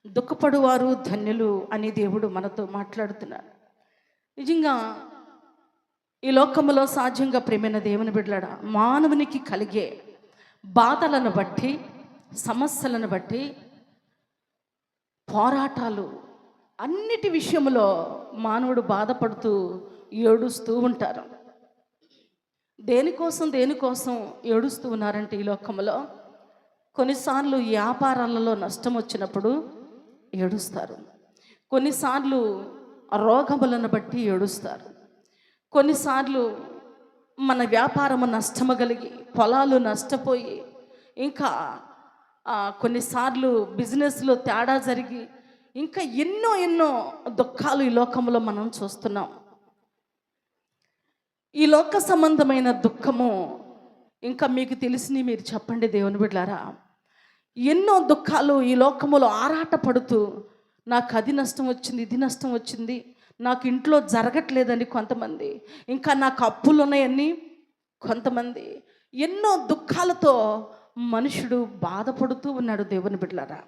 దుఃఖపడువారు ధన్యులు అని దేవుడు మనతో మాట్లాడుతున్నాడు. నిజంగా ఈ లోకములో సాధ్యంగా ప్రేమైన దేవుని బిడ్డలారా, మానవునికి కలిగే బాధలను బట్టి, సమస్యలను బట్టి, పోరాటాలు అన్నిటి విషయంలో మానవుడు బాధపడుతూ ఏడుస్తూ ఉంటారు. దేనికోసం ఏడుస్తూ ఉన్నారంటే ఈ లోకంలో కొన్నిసార్లు వ్యాపారాలలో నష్టం వచ్చినప్పుడు ఏడుస్తారు, కొన్నిసార్లు రోగములను బట్టి ఏడుస్తారు, కొన్నిసార్లు మన వ్యాపారము నష్టము కలిగి పొలాలు నష్టపోయి, ఇంకా కొన్నిసార్లు బిజినెస్లో తేడా జరిగి, ఇంకా ఎన్నో దుఃఖాలు ఈ లోకంలో మనం చూస్తున్నాం. ఈ లోక సంబంధమైన దుఃఖము ఇంకా మీకు తెలిసినవి మీరు చెప్పండి దేవుని బిడ్డలారా. ఎన్నో దుఃఖాలు ఈ లోకములో ఆరాట పడుతూ, నాకు అది నష్టం వచ్చింది, ఇది నష్టం వచ్చింది, నాకు ఇంట్లో జరగట్లేదని కొంతమంది, ఇంకా నాకు అప్పులు ఉన్నాయని కొంతమంది, ఎన్నో దుఃఖాలతో మనుషుడు బాధపడుతూ ఉన్నాడు దేవుని బిడ్డలారా.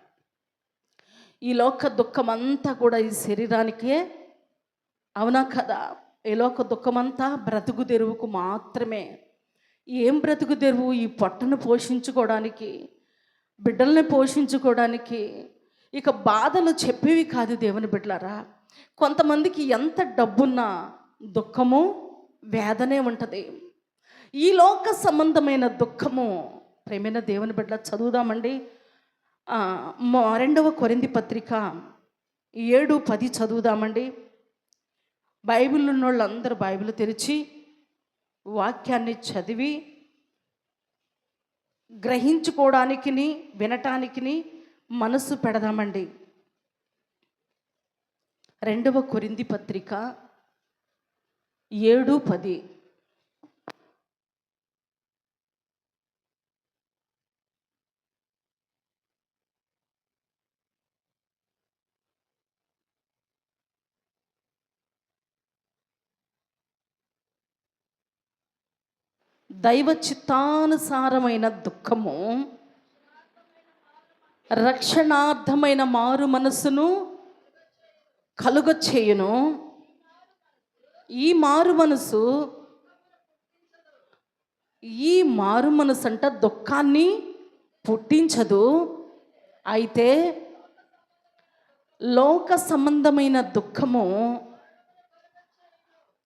ఈ లోక దుఃఖం అంతా కూడా ఈ శరీరానికే, అవునా కదా? ఈ లోక దుఃఖమంతా బ్రతుకు తెరువుకు మాత్రమే. ఏం బ్రతుకు తెరువు? ఈ పొట్టను పోషించుకోవడానికి, బిడ్డల్ని పోషించుకోవడానికి. ఇక బాధలు చెప్పేవి కాదు దేవుని బిడ్డలారా. కొంతమందికి ఎంత డబ్బున్నా దుఃఖము, వేదనే ఉంటుంది. ఈ లోక సంబంధమైన దుఃఖము ప్రేమైన దేవుని బిడ్డల చదువుదామండి. 2వ కొరింథీ పత్రిక 7:10 చదువుదామండి. బైబిల్ ఉన్న వాళ్ళందరూ బైబిల్ తెరిచి వాక్యాన్ని చదివి గ్రహించుకోవడానికి, వినటానికి మనసు పెడదామండి. 2వ కొరింథీ పత్రిక 7:10. దైవ చిత్తానుసారమైన దుఃఖము రక్షణార్థమైన మారు మనసును కలుగచేయును. ఈ మారు మనసు అంట దుఃఖాన్ని పుట్టించదు. అయితే లోక సంబంధమైన దుఃఖము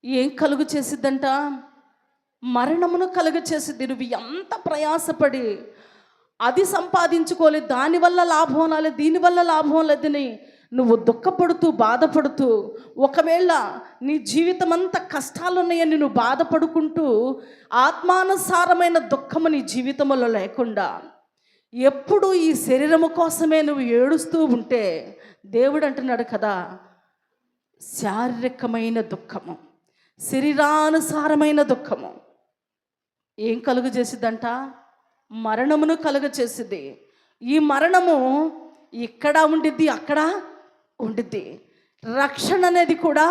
ఏం కలుగు చేసిద్దంట? మరణమును కలుగచేసిద్ది. నువ్వు ఎంత ప్రయాసపడి అది సంపాదించుకోలేదు, దానివల్ల లాభం రాలేదు, దీనివల్ల లాభం లేదని నువ్వు దుఃఖపడుతూ బాధపడుతూ, ఒకవేళ నీ జీవితం అంతా కష్టాలున్నాయని నువ్వు బాధపడుకుంటూ ఆత్మానుసారమైన దుఃఖము నీ జీవితంలో లేకుండా ఎప్పుడు ఈ శరీరము కోసమే నువ్వు ఏడుస్తూ ఉంటే, దేవుడు అంటున్నాడు కదా, శారీరకమైన దుఃఖము, శరీరానుసారమైన దుఃఖము ఏం కలుగు చేసిద్దంట? మరణమును కలుగ చేసిద్ది. ఈ మరణము ఇక్కడ ఉండిద్ది, అక్కడ ఉండిద్ది. రక్షణ అనేది కూడా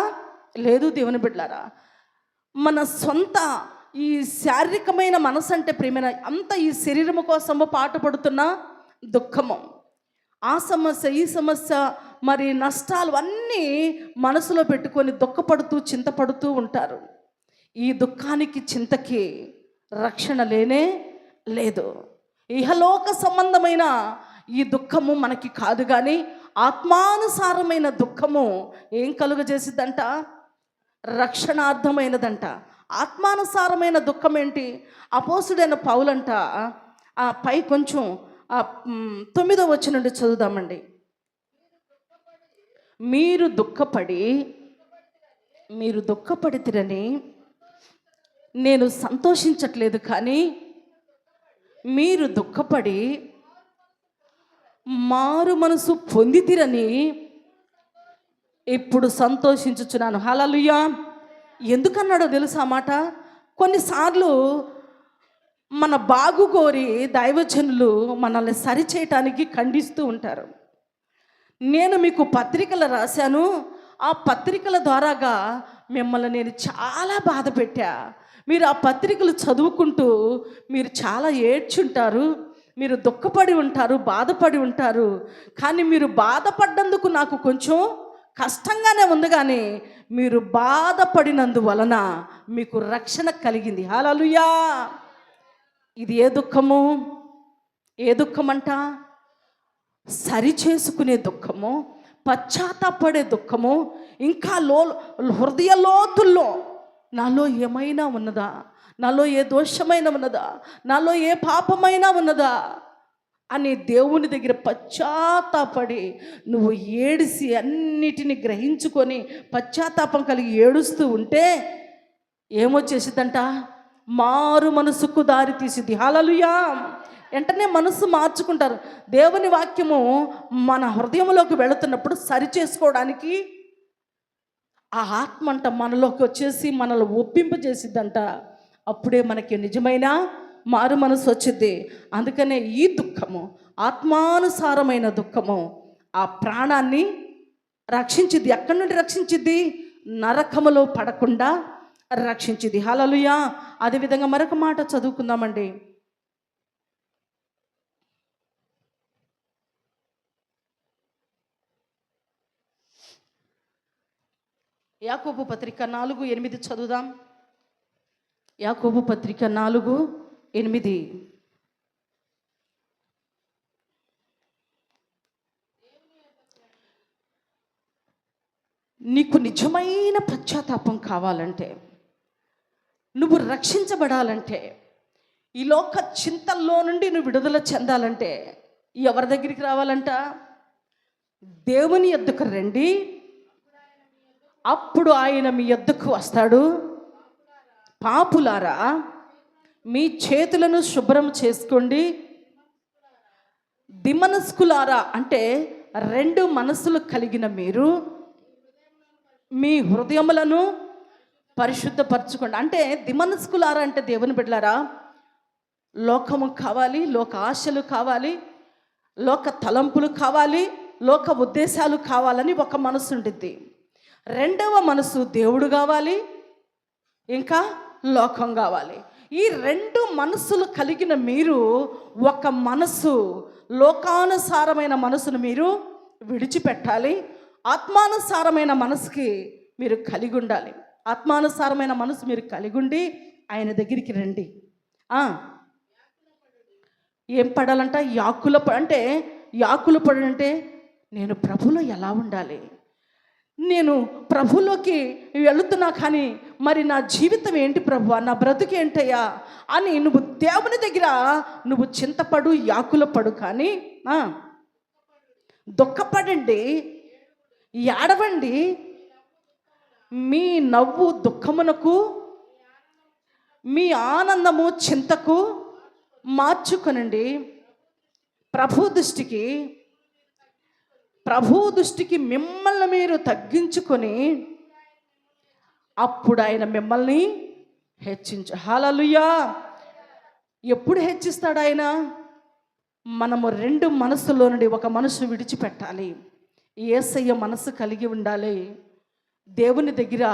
లేదు దేవుని బిడ్డలారా. మన సొంత ఈ శారీరకమైన మనసు అంటే ప్రేమైన అంత ఈ శరీరము కోసము పాటుపడుతున్న దుఃఖము, ఆ సమస్య, ఈ సమస్య, మరి నష్టాలు అన్నీ మనసులో పెట్టుకొని దుఃఖపడుతూ చింతపడుతూ ఉంటారు. ఈ దుఃఖానికి, చింతకి రక్షణ లేనే లేదు. ఇహలోక సంబంధమైన ఈ దుఃఖము మనకి కాదు, కానీ ఆత్మానుసారమైన దుఃఖము ఏం కలుగజేసిద్దంట? రక్షణార్థమైనదంట. ఆత్మానుసారమైన దుఃఖం ఏంటి? అపోస్తుడైన పౌలంట పై కొంచెం 9వ వచనం నుండి చదువుదామండి. మీరు దుఃఖపడితిరని నేను సంతోషించట్లేదు, కానీ మీరు దుఃఖపడి మారు మనసు పొందితిరని ఇప్పుడు సంతోషించుచున్నాను. హల్లెలూయా. ఎందుకన్నాడో తెలుసా మాట? కొన్నిసార్లు మన బాగు కోరి దైవజనులు మనల్ని సరిచేయటానికి ఖండిస్తూ ఉంటారు. నేను మీకు పత్రికలు రాశాను, ఆ పత్రికల ద్వారాగా మిమ్మల్ని నేను చాలా బాధ పెట్టా, మీరు ఆ పత్రికలు చదువుకుంటూ మీరు చాలా ఏడ్చుంటారు, మీరు దుఃఖపడి ఉంటారు, బాధపడి ఉంటారు. కానీ మీరు బాధపడ్డందుకు నాకు కొంచెం కష్టంగానే ఉంది, కానీ మీరు బాధపడినందువలన మీకు రక్షణ కలిగింది. హల్లెలూయా. ఇది ఏ దుఃఖము? ఏ దుఃఖమంట? సరి చేసుకునే దుఃఖము, పశ్చాత్తాపడే దుఃఖము, ఇంకా హృదయ లోతుల్లో నాలో ఏమైనా ఉన్నదా, నాలో ఏ దోషమైన ఉన్నదా, నాలో ఏ పాపమైనా ఉన్నదా అని దేవుని దగ్గర పశ్చాత్తాపడి నువ్వు ఏడిసి అన్నిటిని గ్రహించుకొని పశ్చాత్తాపం కలిగి ఏడుస్తూ ఉంటే ఏమొచ్చేసిద్దంట? మారు మనసుకు దారి తీసిద్ది. హల్లెలూయా. వెంటనే మనసు మార్చుకుంటారు. దేవుని వాక్యము మన హృదయంలోకి వెళుతున్నప్పుడు సరి చేసుకోవడానికి ఆ ఆత్మ అంట మనలోకి వచ్చేసి మనల్ని ఒప్పింపజేసిద్దంట. అప్పుడే మనకి నిజమైన మారు మనసు వచ్చింది. అందుకనే ఈ దుఃఖము, ఆత్మానుసారమైన దుఃఖము, ఆ ప్రాణాన్ని రక్షించిద్ది. ఎక్కడి నుండి రక్షించిద్ది? నరకములో పడకుండా రక్షించిద్ది. హల్లెలూయా. అదేవిధంగా మరొక మాట చదువుకుందామండి. యాకోబు పత్రిక 4:8 చదువుదాం. యాకోబు పత్రిక 4:8. నీకు నిజమైన పశ్చాత్తాపం కావాలంటే, నువ్వు రక్షించబడాలంటే, ఈ లోక చింతల్లో నుండి నువ్వు విడుదల చెందాలంటే ఎవరి దగ్గరికి రావాలంట? దేవుని యొద్దకు రండి, అప్పుడు ఆయన మీ యొద్దకు వస్తాడు. పాపులారా, మీ చేతులను శుభ్రం చేసుకోండి. దిమనస్కులారా అంటే రెండు మనసులు కలిగిన మీరు మీ హృదయములను పరిశుద్ధపరచుకోండి. అంటే దిమనస్కులారా అంటే దేవుని బిడ్డలారా, లోకము కావాలి, లోక ఆశలు కావాలి, లోక తలంపులు కావాలి, లోక ఉద్దేశాలు కావాలని ఒక మనసు ఉండిద్ది. రెండవ మనసు దేవుడు కావాలి, ఇంకా లోకం కావాలి. ఈ రెండు మనస్సులు కలిగిన మీరు ఒక మనసు, లోకానుసారమైన మనసును మీరు విడిచిపెట్టాలి. ఆత్మానుసారమైన మనసుకి మీరు కలిగి ఉండాలి. ఆత్మానుసారమైన మనసు మీరు కలిగి ఉండి ఆయన దగ్గరికి రండి. ఏం పడాలంట? అంటే యాకులు పడంటే నేను ప్రభులో ఎలా ఉండాలి, నేను ప్రభులోకి వెళుతున్నా కానీ మరి నా జీవితం ఏంటి ప్రభువా, నా బ్రతుకు ఏంటయ్యా అని నువ్వు దేవుని దగ్గర నువ్వు చింతపడు, యాకుల పడు, కానీ దుఃఖపడండి, ఏడవండి. మీ నవ్వు దుఃఖమునకు, మీ ఆనందము చింతకు మార్చుకొనండి. ప్రభు దృష్టికి మిమ్మల్ని మీరు తగ్గించుకొని అప్పుడు ఆయన మిమ్మల్ని హెచ్చించు. హల్లెలూయా. ఎప్పుడు హెచ్చిస్తాడు ఆయన? మనము రెండు మనసులో నుండి ఒక మనసు విడిచిపెట్టాలి. యేసయ్య మనసు కలిగి ఉండాలి. దేవుని దగ్గర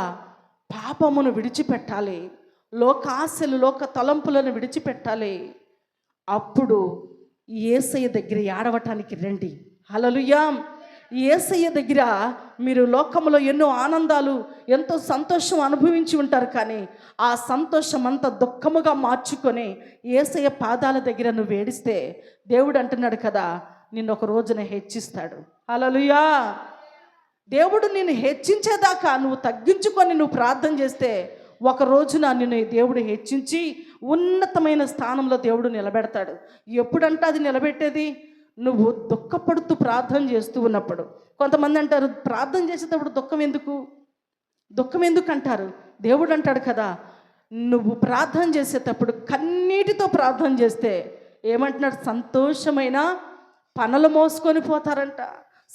పాపమును విడిచిపెట్టాలి, లోక ఆశలు, లోక తలంపులను విడిచిపెట్టాలి. అప్పుడు యేసయ్య దగ్గర ఏడవటానికి రండి. హల్లెలూయా. యేసయ్య దగ్గర మీరు లోకంలో ఎన్నో ఆనందాలు, ఎంతో సంతోషం అనుభవించి ఉంటారు, కానీ ఆ సంతోషం అంతా దుఃఖముగా మార్చుకొని యేసయ్య పాదాల దగ్గర నువ్వు ఏడిస్తే దేవుడు అంటున్నాడు కదా, నిన్ను ఒక రోజున హెచ్చిస్తాడు. హల్లెలూయా. దేవుడు నిన్ను హెచ్చించేదాకా నువ్వు తగ్గించుకొని నువ్వు ప్రార్థన చేస్తే ఒక రోజున నిన్ను దేవుడు హెచ్చించి ఉన్నతమైన స్థానంలో దేవుడు నిలబెడతాడు. ఎప్పుడంటే అది నిలబెట్టేది నువ్వు దుఃఖపడుతూ ప్రార్థన చేస్తూ ఉన్నప్పుడు. కొంతమంది అంటారు, ప్రార్థన చేసేటప్పుడు దుఃఖం ఎందుకు అంటారు. దేవుడు అంటాడు కదా, నువ్వు ప్రార్థన చేసేటప్పుడు కన్నీటితో ప్రార్థన చేస్తే ఏమంటున్నాడు? సంతోషమైన పనులు మోసుకొని పోతారంట.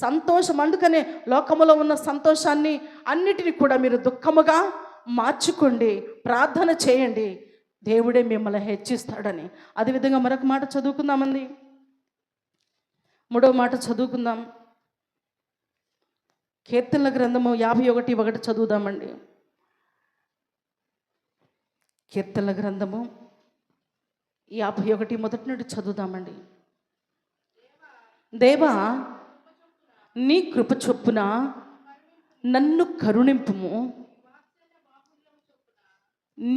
సంతోషం, అందుకనే లోకములో ఉన్న సంతోషాన్ని అన్నిటిని కూడా మీరు దుఃఖముగా మార్చుకోండి, ప్రార్థన చేయండి, దేవుడే మిమ్మల్ని హెచ్చిస్తాడని. అదేవిధంగా మరొక మాట చదువుకుందామండి. 3వ మాట చదువుకుందాం. కీర్తనల గ్రంథము 51:1 చదువుదామండి. కీర్తనల గ్రంథము 51 మొదటి నుండి చదువుదామండి. దేవా, నీ కృప చొప్పున నన్ను కరుణింపుము,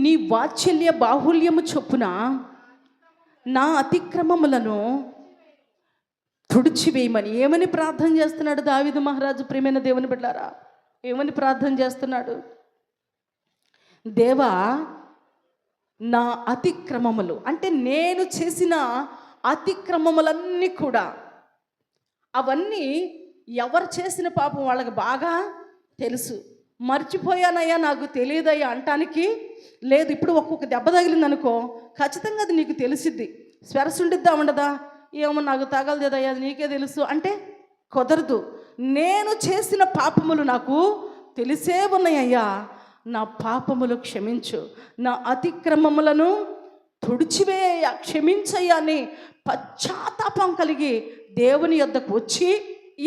నీ వాత్సల్య బాహుల్యము చొప్పున నా అతిక్రమములను తుడిచివేయమని. ఏమని ప్రార్థన చేస్తున్నాడు దావీదు మహారాజు? ప్రియమైన దేవుని బిడ్డలారా, ఏమని ప్రార్థన చేస్తున్నాడు? దేవా, నా అతిక్రమములు అంటే నేను చేసిన అతిక్రమములన్నీ కూడా, అవన్నీ ఎవరు చేసిన పాపం వాళ్ళకి బాగా తెలుసు. మర్చిపోయానయ్యా, నాకు తెలియదయ్యా అంటానికి లేదు. ఇప్పుడు ఒక్కొక్క దెబ్బ తగిలిందనుకో, ఖచ్చితంగా అది నీకు తెలిసిద్ది. స్వెరస్ ఉండిద్దా ఉండదా? ఏమో నాకు తగలదేదయ్యా, అది నీకే తెలుసు అంటే కుదరదు. నేను చేసిన పాపములు నాకు తెలిసే ఉన్నాయ్యా, నా పాపములు క్షమించు, నా అతిక్రమములను తుడిచివేయ, క్షమించయ్యా అని పశ్చాత్తాపం కలిగి దేవుని యొద్దకు వచ్చి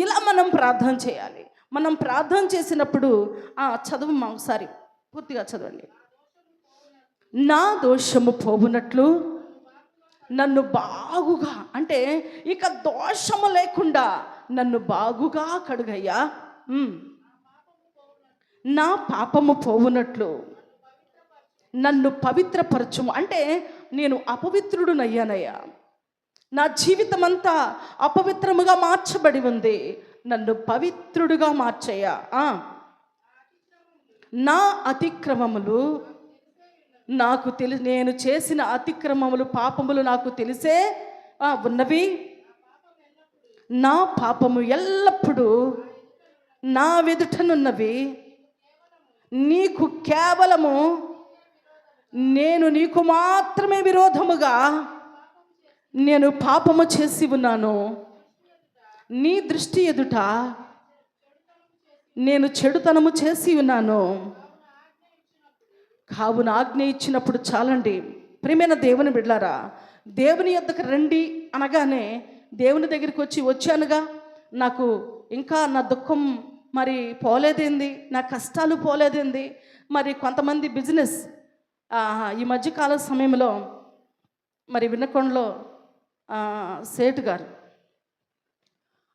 ఇలా మనం ప్రార్థన చేయాలి. మనం ప్రార్థన చేసినప్పుడు చదువు ఒకసారి పూర్తిగా చదవండి. నా దోషము పోవునట్లు నన్ను బాగుగా, అంటే ఇక దోషము లేకుండా నన్ను బాగుగా కడుగయ్యా. నా పాపము పోవునట్లు నన్ను పవిత్రపరచుము, అంటే నేను అపవిత్రుడునయ్యానయ్యా, నా జీవితం అంతా అపవిత్రముగా మార్చబడి ఉంది, నన్ను పవిత్రుడుగా మార్చయ్యా. నా అతిక్రమములు నాకు నేను చేసిన అతిక్రమములు, పాపములు నాకు తెలిసే ఉన్నవి. నా పాపము ఎల్లప్పుడూ నా వెదుటనున్నవి. నీకు కేవలము నేను నీకు మాత్రమే విరోధముగా నేను పాపము చేసి ఉన్నాను. నీ దృష్టి ఎదుట నేను చెడుతనము చేసి ఉన్నాను. కావున ఆజ్ఞ ఇచ్చినప్పుడు చాలండి. ప్రియమైన దేవుని బిడ్డలారా, దేవుని యొద్దకు రండి అనగానే దేవుని దగ్గరికి వచ్చానుగా, నాకు ఇంకా నా దుఃఖం మరి పోలేదేంది, నా కష్టాలు పోలేదేంది. మరి కొంతమంది బిజినెస్ ఈ మధ్యకాల సమయంలో మరి వినకొండలో సేటు గారు,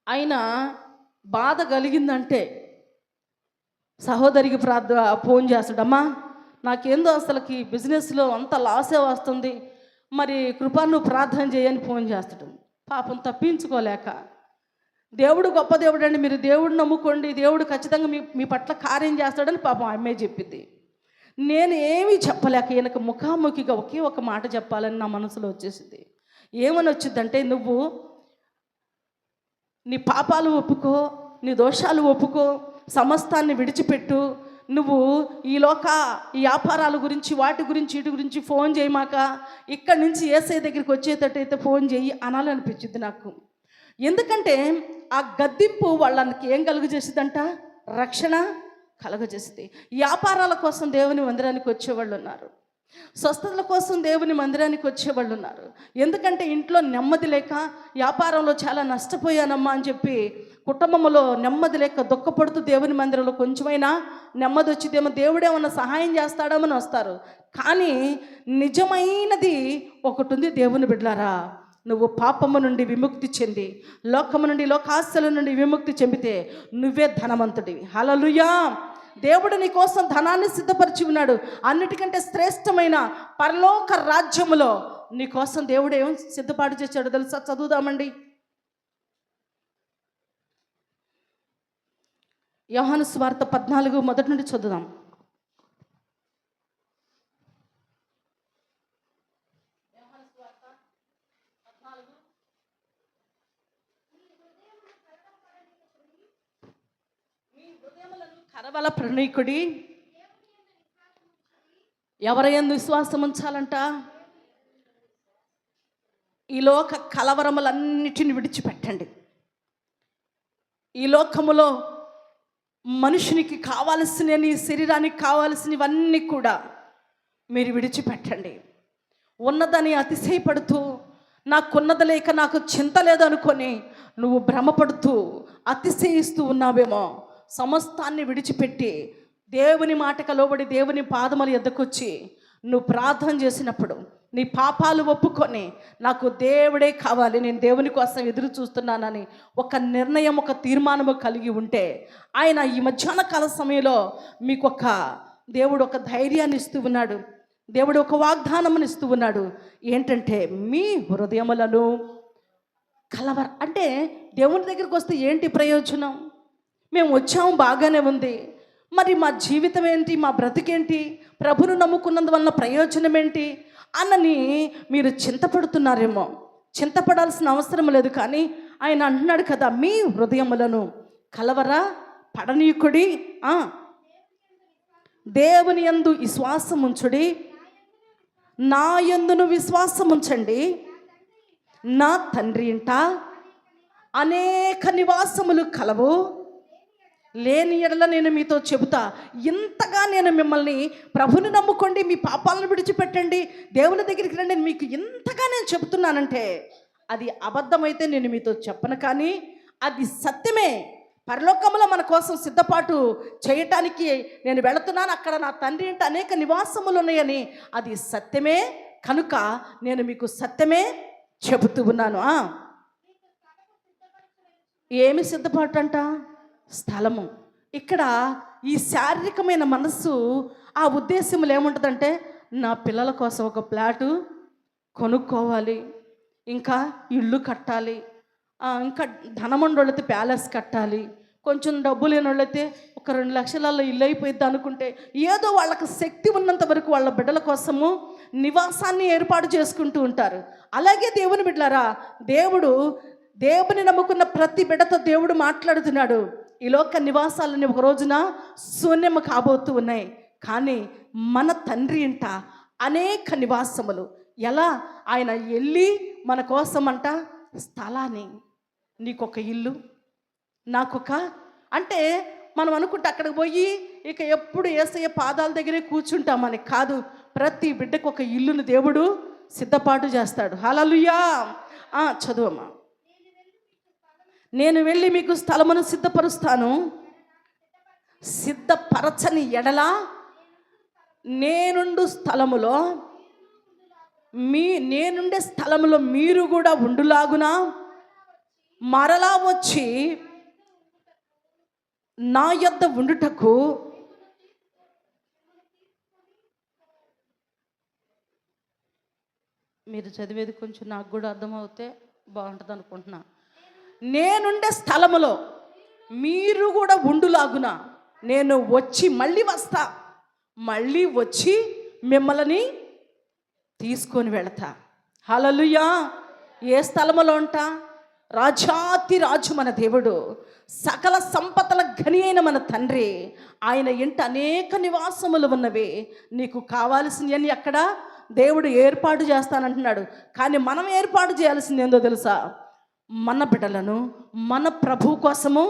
ఆయన బాధ కలిగిందంటే సహోదరికి ఫోన్ చేస్తాడమ్మా, నాకేందో అసలుకి బిజినెస్లో అంత లాసే వస్తుంది, మరి కృప నువ్వు ప్రార్థన చేయని ఫోన్ చేస్తాడు. పాపం తప్పించుకోలేక, దేవుడు గొప్ప దేవుడు అండి, మీరు దేవుడు నమ్ముకోండి, దేవుడు ఖచ్చితంగా మీ పట్ల కార్యం చేస్తాడని పాపం అమ్మే చెప్పింది. నేను ఏమీ చెప్పలేక ఈయనకు ముఖాముఖిగా ఒకే ఒక మాట చెప్పాలని నా మనసులో వచ్చేసింది. ఏమని వచ్చిందంటే, నువ్వు నీ పాపాలు ఒప్పుకో, నీ దోషాలు ఒప్పుకో, సమస్తాన్ని విడిచిపెట్టు, నువ్వు ఈ వ్యాపారాల గురించి వాటి గురించి వీటి గురించి ఫోన్ చేయమాక, ఇక్కడి నుంచి యేసయ్య దగ్గరికి వచ్చేటట్టయితే ఫోన్ చేయి అనాలనిపించింది నాకు. ఎందుకంటే ఆ గద్దింపు వాళ్ళకి ఏం కలుగజేసిందంట? రక్షణ కలుగజేసింది. వ్యాపారాల కోసం దేవుని మందిరానికి వచ్చేవాళ్ళు ఉన్నారు, స్వస్థతల కోసం దేవుని మందిరానికి వచ్చేవాళ్ళు ఉన్నారు. ఎందుకంటే ఇంట్లో నెమ్మది లేక, వ్యాపారంలో చాలా నష్టపోయానమ్మా అని చెప్పి కుటుంబంలో నెమ్మది లేక దుఃఖపడుతూ దేవుని మందిరంలో కొంచెమైనా నెమ్మది వచ్చిదేమో, దేవుడేమన్నా సహాయం చేస్తాడేమని వస్తారు. కానీ నిజమైనది ఒకటి ఉంది దేవుని బిడ్డలారా, నువ్వు పాపము నుండి విముక్తి చెంది, లోకము నుండి, లోకాశల నుండి విముక్తి చెందితే నువ్వే ధనవంతుడివి. హల్లెలూయా! దేవుడు నీ కోసం ధనాన్ని సిద్ధపరిచి ఉన్నాడు. అన్నిటికంటే శ్రేష్టమైన పరలోక రాజ్యములో నీ కోసం దేవుడు ఏం సిద్ధపాటు చేశాడు తెలుసా? చదువుదామండి. యోహాను సువార్త 14 మొదటి నుండి చదువుదాం. కరవల ప్రణీకుడి, ఎవరైనా విశ్వాసం ఉంచాలంట? ఈ లోక కలవరములన్నిటిని విడిచిపెట్టండి. ఈ లోకములో మనుషునికి కావాల్సిన, శరీరానికి కావాల్సినవన్నీ కూడా మీరు విడిచిపెట్టండి. ఉన్నదని అతిశయపడుతూ, నాకున్నది లేక నాకు చింత లేదు అనుకొని నువ్వు భ్రమపడుతూ అతిశయిస్తూ ఉన్నావేమో. సమస్తాన్ని విడిచిపెట్టి దేవుని మాటకు లోబడి దేవుని పాదముల యొద్దకు వచ్చి నువ్వు ప్రార్థన చేసినప్పుడు, నీ పాపాలు ఒప్పుకొని నాకు దేవుడే కావాలి, నేను దేవుని కోసం ఎదురు చూస్తున్నానని ఒక నిర్ణయం, ఒక తీర్మానము కలిగి ఉంటే ఆయన ఈ మధ్యాహ్న కాల సమయంలో మీకు దేవుడు ఒక ధైర్యాన్ని ఇస్తూ ఉన్నాడు. దేవుడు ఒక వాగ్దానముని ఇస్తూ ఉన్నాడు. ఏంటంటే మీ హృదయములను అంటే దేవుని దగ్గరికి వస్తే ఏంటి ప్రయోజనం? మేము వచ్చాము, బాగానే ఉంది, మరి మా జీవితం ఏంటి, మా బ్రతికేంటి, ప్రభును నమ్ముకున్నందువలన ప్రయోజనం ఏంటి అన్నని మీరు చింతపడుతున్నారేమో. చింతపడాల్సిన అవసరం లేదు. కానీ ఆయన అంటున్నాడు కదా, మీ హృదయములను కలవర పడనీయుకుడి, దేవుని యందు విశ్వాసం ఉంచుడి, నా యందును విశ్వాసం ఉంచండి, నా తండ్రి ఇంట అనేక నివాసములు కలవు, లేని ఎడల నేను మీతో చెబుతా. ఇంతగా నేను మిమ్మల్ని ప్రభుని నమ్ముకోండి, మీ పాపాలను విడిచిపెట్టండి, దేవుని దగ్గరికి రండి, మీకు ఇంతగా నేను చెబుతున్నానంటే అది అబద్ధమైతే నేను మీతో చెప్పను, కానీ అది సత్యమే. పరలోకంలో మన కోసం సిద్ధపాటు చేయటానికి నేను వెళుతున్నాను, అక్కడ నా తండ్రి ఇంట అనేక నివాసములు ఉన్నాయని అది సత్యమే. కనుక నేను మీకు సత్యమే చెబుతూ ఉన్నాను. ఏమి సిద్ధపాటు అంట? స్థలము. ఇక్కడ ఈ శారీరకమైన మనస్సు ఆ ఉద్దేశములు ఏముంటుందంటే, నా పిల్లల కోసం ఒక ఫ్లాటు కొనుక్కోవాలి, ఇంకా ఇల్లు కట్టాలి, ఇంకా ధనమండోళ్ళైతే ప్యాలెస్ కట్టాలి, కొంచెం డబ్బు లేని వాళ్ళైతే ఒక 2 లక్షలలో ఇల్లు అయిపోయిద్ది అనుకుంటే ఏదో వాళ్ళకి శక్తి ఉన్నంత వరకు వాళ్ళ బిడ్డల కోసము నివాసాన్ని ఏర్పాటు చేసుకుంటూ ఉంటారు. అలాగే దేవుని బిడ్డలారా, దేవుని నమ్ముకున్న ప్రతి బిడ్డతో దేవుడు మాట్లాడుతున్నాడు. ఈ లోక నివాసాలని ఒక రోజున శూన్యము కాబోతూ ఉన్నాయి, కానీ మన తండ్రి ఇంట అనేక నివాసములు. ఎలా? ఆయన వెళ్ళి మన కోసం అంట స్థలాన్ని, నీకొక ఇల్లు, అంటే మనం అనుకుంటే అక్కడికి పోయి ఇక ఎప్పుడు యేసయ్య పాదాల దగ్గరే కూర్చుంటామని కాదు. ప్రతి బిడ్డకు ఒక ఇల్లును దేవుడు సిద్ధపాటు చేస్తాడు. హల్లెలూయా. చదువమ్మా. నేను వెళ్ళి మీకు స్థలమును సిద్ధపరుస్తాను, సిద్ధపరచని ఎడల నేనుండే స్థలములో మీరు కూడా ఉండులాగున మరలా వచ్చి నా యొద్ద ఉండుటకు మీరు చదివేది కొంచెం నాకు కూడా అర్థమవుతే బాగుంటుంది అనుకుంటున్నా. నేనుండే స్థలములో మీరు కూడా ఉండులాగున నేను వచ్చి మళ్ళీ వచ్చి మిమ్మల్ని తీసుకొని వెళతా. హల్లెలూయా. ఏ స్థలములో ఉంటా? రాజాతి రాజు మన దేవుడు, సకల సంపదల గని అయిన మన తండ్రి, ఆయన ఇంట అనేక నివాసములు ఉన్నవి. నీకు కావాల్సినవన్నీ అక్కడ దేవుడు ఏర్పాటు చేస్తానంటున్నాడు. కానీ మనం ఏర్పాటు చేయాల్సింది ఏందో తెలుసా? మన బిడ్డలను మన ప్రభు కోసము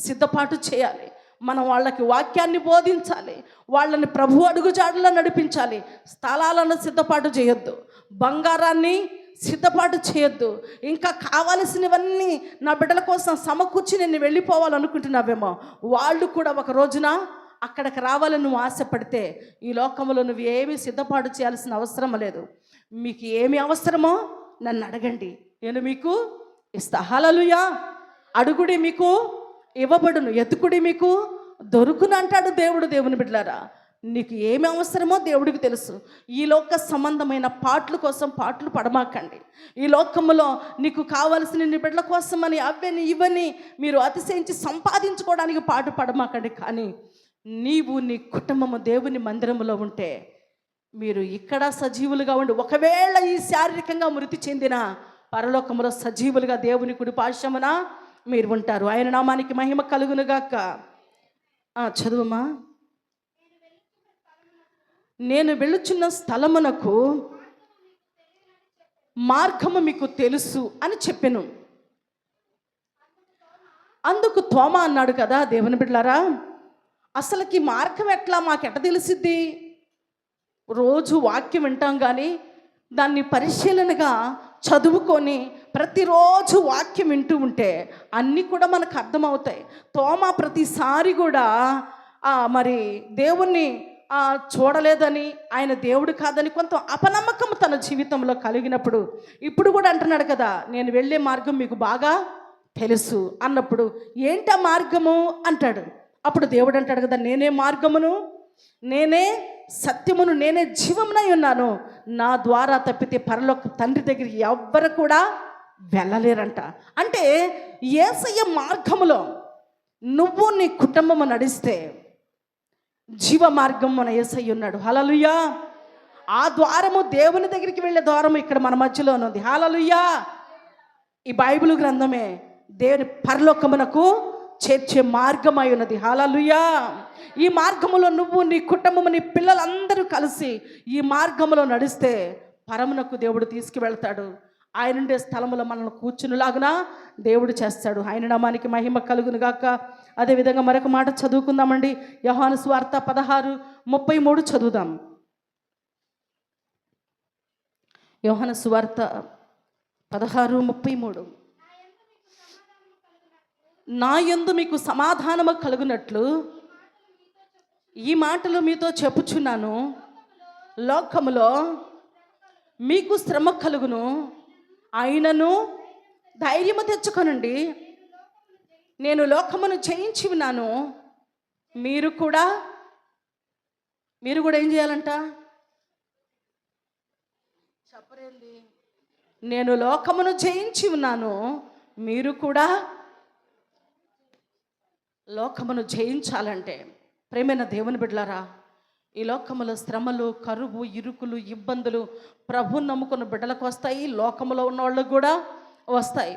సిద్ధపాటు చేయాలి. మనం వాళ్ళకి వాక్యాన్ని బోధించాలి, వాళ్ళని ప్రభు అడుగుజాడలో నడిపించాలి. స్థలాలను సిద్ధపాటు చేయొద్దు, బంగారాన్ని సిద్ధపాటు చేయొద్దు, ఇంకా కావలసినవన్నీ నా బిడ్డల కోసం సమకూర్చి నేను వెళ్ళిపోవాలనుకుంటున్నావేమో. వాళ్ళు కూడా ఒక రోజున అక్కడికి రావాలని నువ్వు ఆశపడితే ఈ లోకంలో నువ్వు ఏమీ సిద్ధపాటు చేయాల్సిన అవసరం లేదు. మీకు ఏమి అవసరమో నన్ను అడగండి, నేను మీకు ఇస్తా. హల్లెలూయా. అడుగుడి మీకు ఇవ్వబడును, ఎతుకుడి మీకు దొరుకును అంటాడు దేవుడు. దేవుని బిడ్డలారా, నీకు ఏమి అవసరమో దేవుడికి తెలుసు. ఈ లోక సంబంధమైన పాటల కోసం పాటలు పడమాకండి. ఈ లోకములో నీకు కావలసిన నీ బిడ్డల కోసమని అవని ఇవని మీరు అతిశయించి సంపాదించుకోవడానికి పాటు పడమాకండి. కానీ నీవు నీ కుటుంబము దేవుని మందిరములో ఉంటే మీరు ఇక్కడ సజీవులుగా ఉండి, ఒకవేళ ఈ శారీరకంగా మృతి చెందిన పరలోకములో సజీవులుగా దేవుని కుడి పార్శ్వమున మీరు ఉంటారు. ఆయన నామానికి మహిమ కలుగునుగాక. చదువమ్మా. నేను వెళ్ళుచున్న స్థలమునకు మార్గము మీకు తెలుసు అని చెప్పెను. అందుకు తోమా అన్నాడు కదా, దేవుని బిడ్డలారా, అసలుకి మార్గం మాకెట్ట తెలిసిద్ది? రోజు వాక్యం వింటాం కానీ దాన్ని పరిశీలనగా చదువుకొని ప్రతిరోజు వాక్యం వింటూ ఉంటే అన్నీ కూడా మనకు అర్థమవుతాయి. తోమా ప్రతిసారి కూడా మరి దేవుణ్ణి చూడలేదని, ఆయన దేవుడు కాదని కొంత అపనమ్మకం తన జీవితంలో కలిగినప్పుడు, ఇప్పుడు కూడా అంటున్నాడు కదా, నేను వెళ్ళే మార్గం మీకు బాగా తెలుసు అన్నప్పుడు, ఏంటా మార్గము అంటాడు. అప్పుడు దేవుడు అంటాడు కదా, నేనే మార్గమును, నేనే సత్యమును, నేనే జీవమునై ఉన్నాను, నా ద్వారా తప్పితే పరలోక తండ్రి దగ్గరికి ఎవ్వరు కూడా వెళ్ళలేరంట. అంటే యేసయ్య మార్గములో నువ్వు నీ కుటుంబము నడిస్తే జీవ మార్గం మన యేసయ్య ఉన్నాడు. హల్లెలూయా. ఆ ద్వారము దేవుని దగ్గరికి వెళ్ళే ద్వారము ఇక్కడ మన మధ్యలో ఉంది. హల్లెలూయా. ఈ బైబిల్ గ్రంథమే దేవుని పరలోకమునకు చేర్చే మార్గమై ఉన్నది. హల్లెలూయా. ఈ మార్గములో నువ్వు, నీ కుటుంబము, నీ పిల్లలందరూ కలిసి ఈ మార్గములో నడిస్తే పరమునకు దేవుడు తీసుకువెళ్తాడు. ఆయన ఉండే స్థలములో మనల్ని కూర్చునిలాగున దేవుడు చేస్తాడు. ఆయన నామానికి మహిమ కలుగును గాక. అదేవిధంగా మరొక మాట చదువుకుందామండి. యోహాను సువార్త 16:33 చదువుదాం. యోహాను సువార్త 16:33. నా యందు మీకు సమాధానము కలుగునట్లు ఈ మాటలు మీతో చెప్పుచున్నాను. లోకములో మీకు శ్రమ కలుగును, అయినను ధైర్యము తెచ్చుకొనండి, నేను లోకమును జయించి ఉన్నాను. మీరు కూడా ఏం చేయాలంట చెప్పరేంది? నేను లోకమును జయించి ఉన్నాను, మీరు కూడా లోకమును జయించాలంటే, ప్రేమైన దేవుని బిడ్డలారా, ఈ లోకములో శ్రమలు, కరువు, ఇరుకులు, ఇబ్బందులు ప్రభువుని నమ్ముకున్న బిడ్డలకు వస్తాయి, లోకములో ఉన్న వాళ్ళకు కూడా వస్తాయి.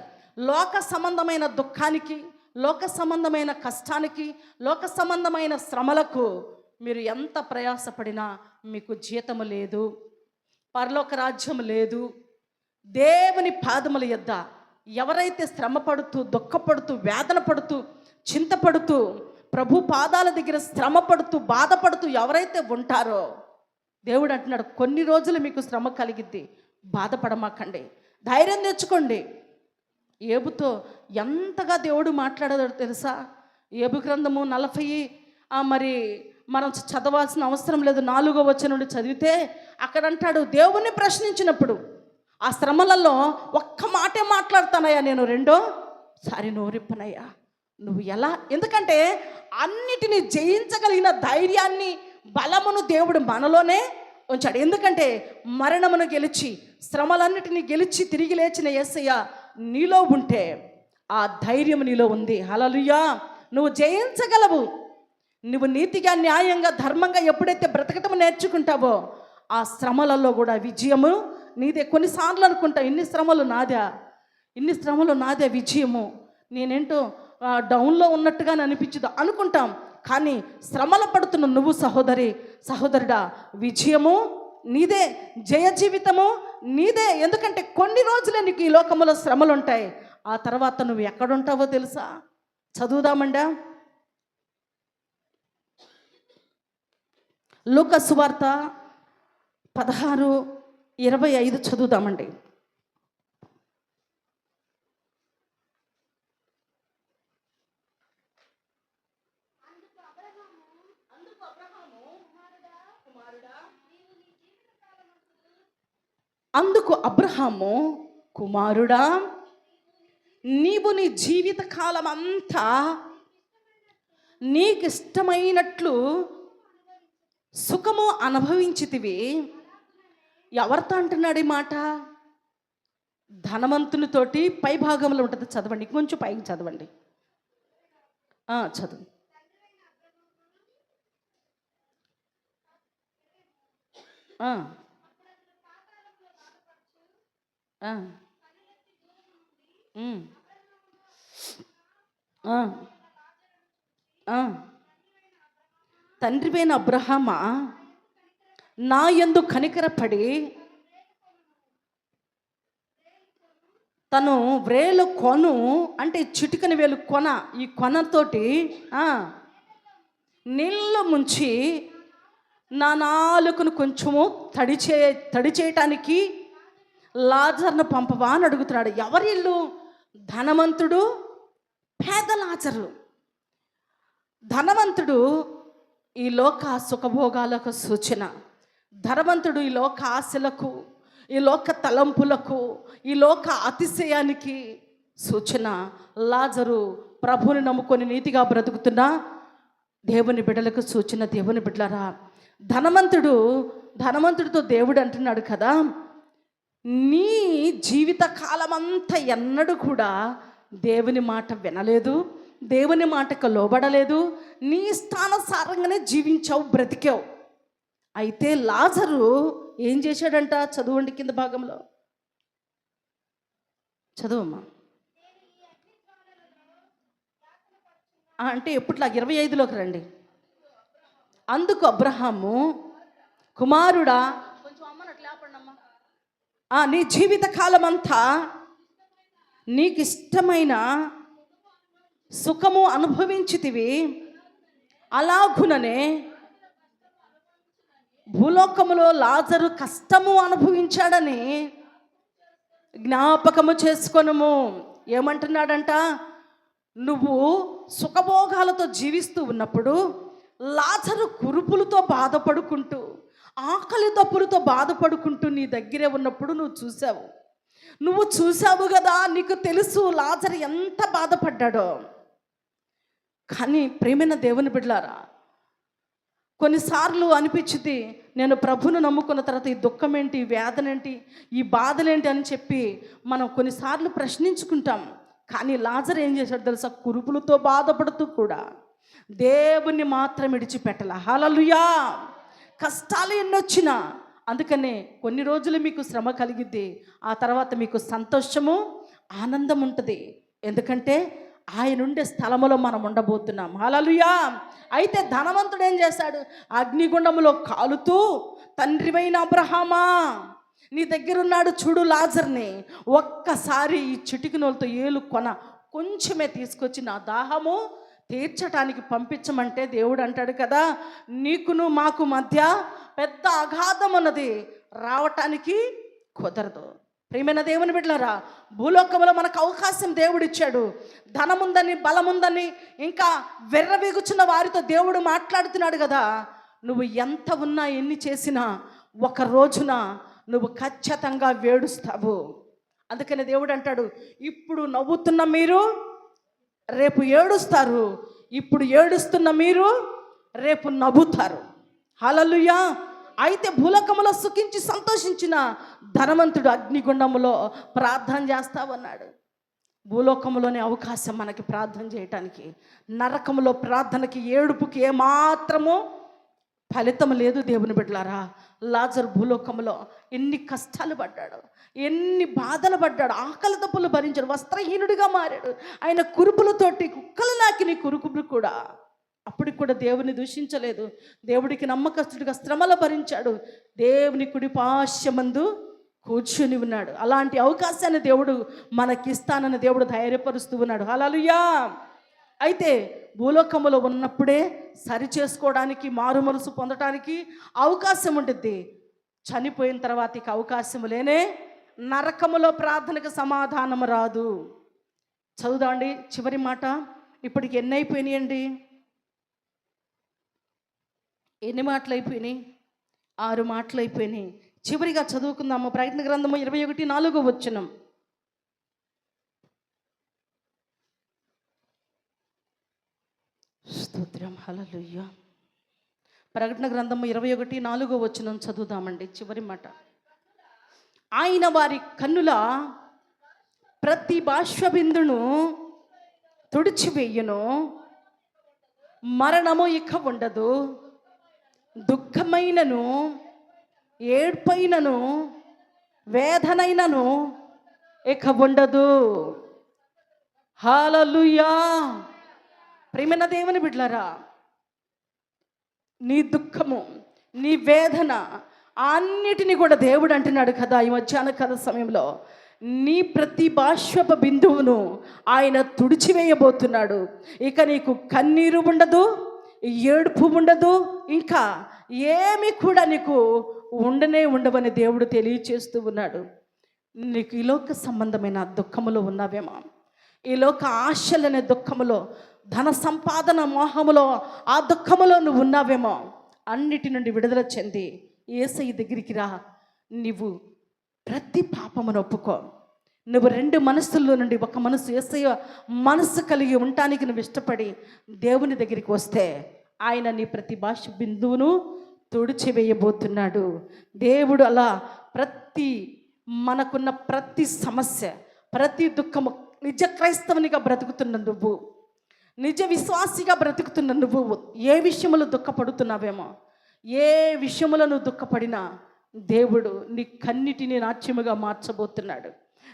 లోక సంబంధమైన దుఃఖానికి, లోక సంబంధమైన కష్టానికి, లోక సంబంధమైన శ్రమలకు మీరు ఎంత ప్రయాసపడినా మీకు జీతము లేదు, పరలోక రాజ్యం లేదు. దేవుని పాదముల యొద్ద ఎవరైతే శ్రమ పడుతూ, దుఃఖపడుతూ, వేదన పడుతూ, చింతపడుతూ, ప్రభు పాదాల దగ్గర శ్రమ పడుతూ, బాధపడుతూ ఎవరైతే ఉంటారో, దేవుడు అంటున్నాడు, కొన్ని రోజులు మీకు శ్రమ కలిగిద్ది, బాధపడమాకండి, ధైర్యం తెచ్చుకోండి. ఏబుతో ఎంతగా దేవుడు మాట్లాడాడో తెలుసా? ఏబు గ్రంథము 40 మరి మనం చదవాల్సిన అవసరం లేదు, 4వ వచనం నుండి చదివితే అక్కడ అంటాడు, దేవుణ్ణి ప్రశ్నించినప్పుడు ఆ శ్రమలలో ఒక్క మాటే మాట్లాడతానయ్యా, నేను రెండోసారి నోరిప్పనయ్యా. నువ్వు ఎలా? ఎందుకంటే అన్నిటినీ జయించగలిగిన ధైర్యాన్ని, బలమును దేవుడు మనలోనే ఉంచాడు. ఎందుకంటే మరణమును గెలిచి, శ్రమలన్నిటినీ గెలిచి తిరిగి లేచిన యేసయ్య నీలో ఉంటే ఆ ధైర్యం నీలో ఉంది. హల్లెలూయా. నువ్వు జయించగలవు. నువ్వు నీతిగా, న్యాయంగా, ధర్మంగా ఎప్పుడైతే బ్రతకటం నేర్చుకుంటావో ఆ శ్రమలలో కూడా విజయము నీదే. కొన్నిసార్లు అనుకుంటా, ఇన్ని శ్రమలు నాదే విజయము, నేనేంటో డౌన్లో ఉన్నట్టుగా అనిపించదు అనుకుంటాం. కానీ శ్రమలు పడుతున్న నువ్వు సహోదరుడా, విజయము నీదే, జయ జీవితము నీదే. ఎందుకంటే కొన్ని రోజులే నీకు ఈ లోకములో శ్రమలు ఉంటాయి, ఆ తర్వాత నువ్వు ఎక్కడుంటావో తెలుసా? చదువుదామండా. లూకా సువార్త 16:25 చదువుదామండి. అందుకు అబ్రహాము, కుమారుడా, నీవు నీ జీవిత కాలం అంతా నీకు ఇష్టమైనట్లు సుఖము అనుభవించితివి. ఎవరితో అంటున్నాడు ఈ మాట? ధనవంతునితోటి పై భాగంలో ఉంటుంది. చదవండి, కొంచెం పైకి చదవండి. చదువు. తండ్రివైన అబ్రహామా, నా యందు కనికరపడి తను వ్రేలు కొను, అంటే చిటికని వేలు కొన, ఈ కొనతోటి నీళ్ళు ముంచి నా నాలుకను కొంచెము తడి చేయటానికి లాజర్ను పంపవా అని అడుగుతున్నాడు. ఎవరిల్లు? ధనవంతుడు, పేద లాజరు. ధనవంతుడు ఈ లోక సుఖభోగాలకు సూచన. ధనవంతుడు ఈ లోక ఆశలకు, ఈ లోక తలంపులకు, ఈ లోక అతిశయానికి సూచన. లాజరు ప్రభువుని నమ్ముకొని నీతిగా బ్రతుకుతున్న దేవుని బిడ్డలకు సూచన. దేవుని బిడ్డలారా, ధనవంతుడితో దేవుడు అంటున్నాడు కదా, నీ జీవిత కాలమంతా ఎన్నడూ కూడా దేవుని మాట వినలేదు, దేవుని మాటకు లోబడలేదు, నీ స్థానసారంగానే జీవించావు, బ్రతికావు. అయితే లాజరు ఏం చేశాడంట? చదవండి కింద భాగంలో, చదవమ్మా. అంటే ఎప్పటిలాగా 25లోకి రండి. అందుకు అబ్రహాము, కుమారుడా, కొంచెం అమ్మనట్లు లేపండమ్మా, నీ జీవిత కాలమంతా నీకు ఇష్టమైన సుఖము అనుభవించితివి, అలాగుననే భూలోకములో లాజరు కష్టము అనుభవించాడని జ్ఞాపకము చేసుకొనుము. ఏమంటున్నాడంట? నువ్వు సుఖభోగాలతో జీవిస్తూ ఉన్నప్పుడు లాజరు కురుపులతో బాధపడుకుంటూ, ఆకలి దప్పులతో బాధపడుకుంటూ నీ దగ్గరే ఉన్నప్పుడు నువ్వు చూసావు కదా, నీకు తెలుసు లాజరు ఎంత బాధపడ్డాడో. కానీ ప్రేమైన దేవుని బిడ్డలారా, కొన్నిసార్లు అనిపించింది, నేను ప్రభువును నమ్ముకున్న తర్వాత ఈ దుఃఖం ఏంటి, ఈ వేదన ఏంటి, ఈ బాధలేంటి అని చెప్పి మనం కొన్నిసార్లు ప్రశ్నించుకుంటాం. కానీ లాజరు ఏం చేశాడు తెలుసా? కురుపులతో బాధపడుతూ కూడా దేవుణ్ణి మాత్రం విడిచిపెట్టాల. హల్లెలూయా! కష్టాలు ఎన్నొచ్చినా, అందుకనే కొన్ని రోజులు మీకు శ్రమ కలిగిద్ది, ఆ తర్వాత మీకు సంతోషము, ఆనందం ఉంటుంది. ఎందుకంటే ఆయన ఉండే స్థలములో మనం ఉండబోతున్నాం. హల్లెలూయా! అయితే ధనవంతుడు ఏం చేశాడు? అగ్నిగుండములో కాలుతూ, తండ్రివైన అబ్రహామా, నీ దగ్గర ఉన్నాడు చూడు లాజర్ని, ఒక్కసారి ఈ చిటికినోళ్ళతో ఏలు కొంచెమే తీసుకొచ్చి నా దాహము తీర్చడానికి పంపించమంటే దేవుడు అంటాడు కదా, నీకును మాకు మధ్య పెద్ద అగాధం ఉన్నది, రావటానికి కుదరదు. ప్రియమైన దేవుని బిడ్డలారా, భూలోకంలో మనకు అవకాశం దేవుడిచ్చాడు. ధనముందని, బలముందని, ఇంకా వెర్రవీగుచున్న వారితో దేవుడు మాట్లాడుతున్నాడు కదా. నువ్వు ఎంత ఉన్నా, ఎన్ని చేసినా ఒక రోజున నువ్వు ఖచ్చితంగా వేడుస్తావు. అందుకని దేవుడు అంటాడు, ఇప్పుడు నవ్వుతున్న మీరు రేపు ఏడుస్తారు, ఇప్పుడు ఏడుస్తున్న మీరు రేపు నవ్వుతారు. హల్లెలూయా! అయితే భూలోకములో సుఖించి సంతోషించిన ధనవంతుడు అగ్నిగుండములో ప్రార్థన చేస్తావన్నాడు. భూలోకములోనే అవకాశం మనకి ప్రార్థన చేయటానికి, నరకములో ప్రార్థనకి, ఏడుపుకి ఏమాత్రము ఫలితం లేదు. దేవుని బిడ్డలారా, లాజరు భూలోకములో ఎన్ని కష్టాలు పడ్డాడు, ఎన్ని బాధలు పడ్డాడు, ఆకలి దప్పులు భరించాడు, వస్త్రహీనుడిగా మారాడు. ఆయన కురుపులతోటి కుక్కలు నాకిని కురుకులు కూడా అప్పటికి కూడా దేవుని దూషించలేదు. దేవుడికి నమ్మకస్తుడిగా శ్రమలు భరించాడు. దేవుని కుడి పార్శ్వమందు కూర్చుని ఉన్నాడు. అలాంటి అవకాశాన్ని దేవుడు మనకిస్తానని దేవుడు ధైర్యపరుస్తూ ఉన్నాడు. హల్లెలూయా! అయితే భూలోకములో ఉన్నప్పుడే సరి చేసుకోవడానికి, మారు మనసు పొందడానికి అవకాశం ఉంటుంది. చనిపోయిన తర్వాత ఇక అవకాశం లేనే. నరకములో ప్రార్థనకు సమాధానం రాదు. చదువుదాండి చివరి మాట. ఇప్పటికి ఎన్ని అయిపోయినాయండి? ఎన్ని మాటలు అయిపోయినాయి? 6 మాటలు అయిపోయినాయి. చివరిగా చదువుకుందాము. ప్రకటన గ్రంథము 21:4 వచనం. స్తోత్రం. హల్లెలూయా! ప్రకటన గ్రంథము 21:4 వచనం చదువుదామండి. చివరి మాట. ఆయన వారి కన్నుల ప్రతి బాష్పబిందును తుడిచివేయును, మరణము ఇక ఉండదు, దుఃఖమైనను, ఏడ్పైనను, వేదనైనను ఇక ఉండదు. హల్లెలూయా! ప్రియమైన దేవుని బిడ్డలారా, నీ దుఃఖము, నీ వేదన అన్నిటినీ కూడా దేవుడు అంటున్నాడు కదా ఈ మధ్యాహ్న కాల సమయంలో, నీ ప్రతి బాష్ప బిందువును ఆయన తుడిచివేయబోతున్నాడు. ఇక నీకు కన్నీరు ఉండదు, ఏడుపు ఉండదు, ఇంకా ఏమి కూడా నీకు ఉండవని దేవుడు తెలియచేస్తూ ఉన్నాడు. నీకు ఈ లోక సంబంధమైన దుఃఖములో ఉన్నావేమో, ఈ లోక ఆశలనే దుఃఖములో ధన సంపాదన మోహములో, ఆ దుఃఖములో నువ్వు ఉన్నావేమో, అన్నిటి నుండి విడుదల చెంది యేసయ్య దగ్గరికి రా. నువ్వు ప్రతి పాపమును ఒప్పుకో. నువ్వు రెండు మనస్సుల్లో నుండి ఒక మనసు, యేసయ్య మనసు కలిగి ఉండటానికి నువ్వు ఇష్టపడి దేవుని దగ్గరికి వస్తే ఆయన నీ ప్రతి భాష బిందువును తుడిచివేయబోతున్నాడు. దేవుడు అలా మనకున్న ప్రతి సమస్య, ప్రతి దుఃఖము, నిజ క్రైస్తవునిగా బ్రతుకుతున్న నువ్వు, నిజ విశ్వాసిగా బ్రతుకుతున్న నువ్వు ఏ విషయములో దుఃఖపడుతున్నావేమో, ఏ విషయములో నువ్వు దుఃఖపడినా దేవుడు నీ కన్నిటిని నాట్యముగా మార్చబోతున్నాడు.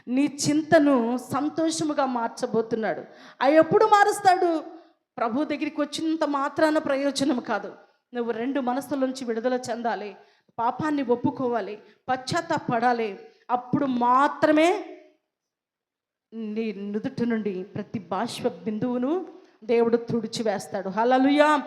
నీ చింతను సంతోషముగా మార్చబోతున్నాడు. అవి ఎప్పుడు మారుస్తాడు? ప్రభు దగ్గరికి వచ్చినంత మాత్రాన ప్రయోజనం కాదు. నువ్వు రెండు మనసుల నుంచి విడుదల చెందాలి, పాపాన్ని ఒప్పుకోవాలి, పశ్చాత్తాపడాలి. అప్పుడు మాత్రమే నీ నుదుటి నుండి ప్రతి బాష్ప బిందువును దేవుడు తుడిచివేస్తాడు. హల్లెలూయా.